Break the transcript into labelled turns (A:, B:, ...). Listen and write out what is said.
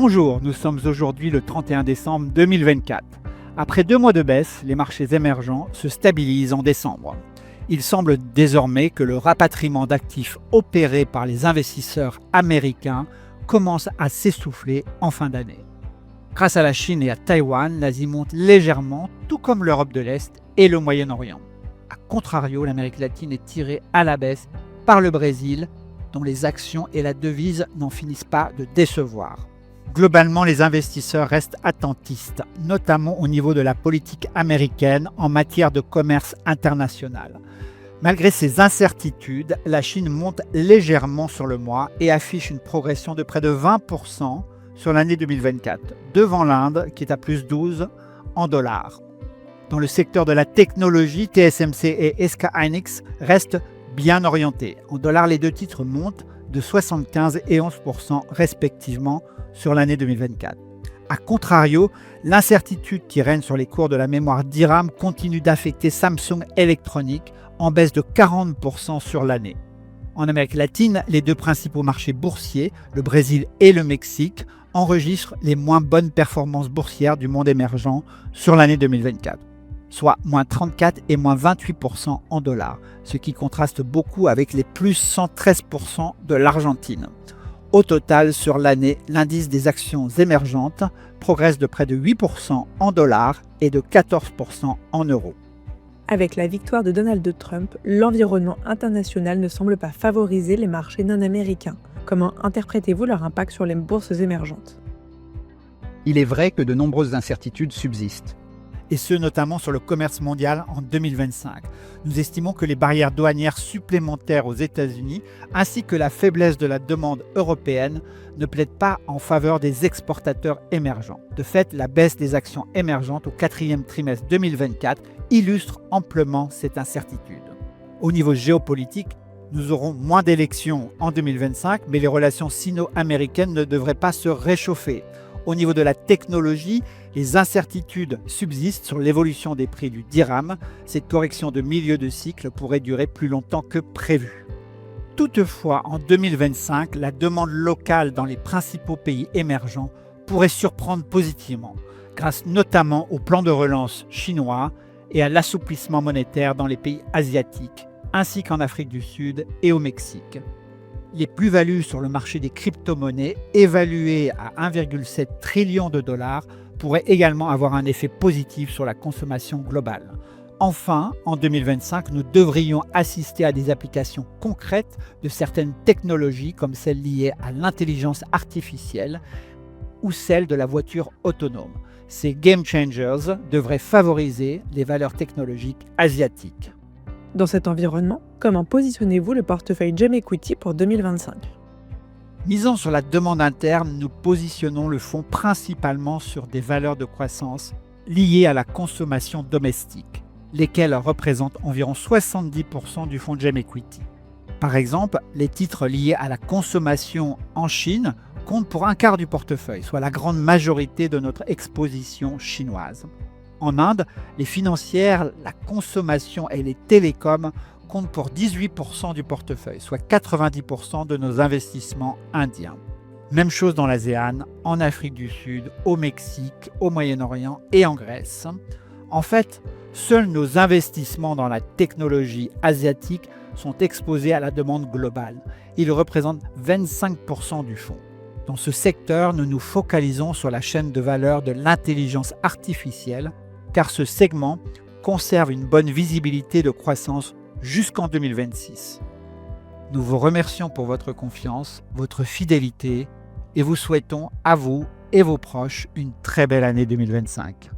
A: Bonjour, nous sommes aujourd'hui le 31 décembre 2024. Après 2 mois de baisse, les marchés émergents se stabilisent en décembre. Il semble désormais que le rapatriement d'actifs opéré par les investisseurs américains commence à s'essouffler en fin d'année. Grâce à la Chine et à Taïwan, l'Asie monte légèrement, tout comme l'Europe de l'Est et le Moyen-Orient. A contrario, l'Amérique latine est tirée à la baisse par le Brésil, dont les actions et la devise n'en finissent pas de décevoir. Globalement, les investisseurs restent attentistes, notamment au niveau de la politique américaine en matière de commerce international. Malgré ces incertitudes, la Chine monte légèrement sur le mois et affiche une progression de près de 20% sur l'année 2024, devant l'Inde qui est à plus 12 en dollars. Dans le secteur de la technologie, TSMC et SK hynix restent bien orientés. En dollars, les deux titres montent de 75 et 11% respectivement sur l'année 2024. A contrario, l'incertitude qui règne sur les cours de la mémoire DRAM continue d'affecter Samsung Electronics en baisse de 40% sur l'année. En Amérique latine, les deux principaux marchés boursiers, le Brésil et le Mexique, enregistrent les moins bonnes performances boursières du monde émergent sur l'année 2024, soit moins 34 et moins 28% en dollars, ce qui contraste beaucoup avec les plus 113% de l'Argentine. Au total, sur l'année, l'indice des actions émergentes progresse de près de 8% en dollars et de 14% en euros.
B: Avec la victoire de Donald Trump, l'environnement international ne semble pas favoriser les marchés non-américains. Comment interprétez-vous leur impact sur les bourses émergentes ?
C: Il est vrai que de nombreuses incertitudes subsistent.
A: Et ce notamment sur le commerce mondial en 2025. Nous estimons que les barrières douanières supplémentaires aux États-Unis ainsi que la faiblesse de la demande européenne ne plaident pas en faveur des exportateurs émergents. De fait, la baisse des actions émergentes au 4e trimestre 2024 illustre amplement cette incertitude. Au niveau géopolitique, nous aurons moins d'élections en 2025, mais les relations sino-américaines ne devraient pas se réchauffer. Au niveau de la technologie, les incertitudes subsistent sur l'évolution des prix du DRAM. Cette correction de milieu de cycle pourrait durer plus longtemps que prévu. Toutefois, en 2025, la demande locale dans les principaux pays émergents pourrait surprendre positivement, grâce notamment au plan de relance chinois et à l'assouplissement monétaire dans les pays asiatiques, ainsi qu'en Afrique du Sud et au Mexique. Les plus-values sur le marché des crypto-monnaies, évaluées à 1,7 trillion de dollars, pourraient également avoir un effet positif sur la consommation globale. Enfin, en 2025, nous devrions assister à des applications concrètes de certaines technologies comme celles liées à l'intelligence artificielle ou celles de la voiture autonome. Ces game changers devraient favoriser les valeurs technologiques asiatiques.
B: Dans cet environnement, comment positionnez-vous le portefeuille GEM Equity pour 2025 ?
A: Misant sur la demande interne, nous positionnons le fonds principalement sur des valeurs de croissance liées à la consommation domestique, lesquelles représentent environ 70% du fonds GEM Equity. Par exemple, les titres liés à la consommation en Chine comptent pour un quart du portefeuille, soit la grande majorité de notre exposition chinoise. En Inde, les financières, la consommation et les télécoms comptent pour 18% du portefeuille, soit 90% de nos investissements indiens. Même chose dans l'ASEAN, en Afrique du Sud, au Mexique, au Moyen-Orient et en Grèce. En fait, seuls nos investissements dans la technologie asiatique sont exposés à la demande globale. Ils représentent 25% du fonds. Dans ce secteur, nous nous focalisons sur la chaîne de valeur de l'intelligence artificielle, car ce segment conserve une bonne visibilité de croissance jusqu'en 2026. Nous vous remercions pour votre confiance, votre fidélité et vous souhaitons à vous et vos proches une très belle année 2025.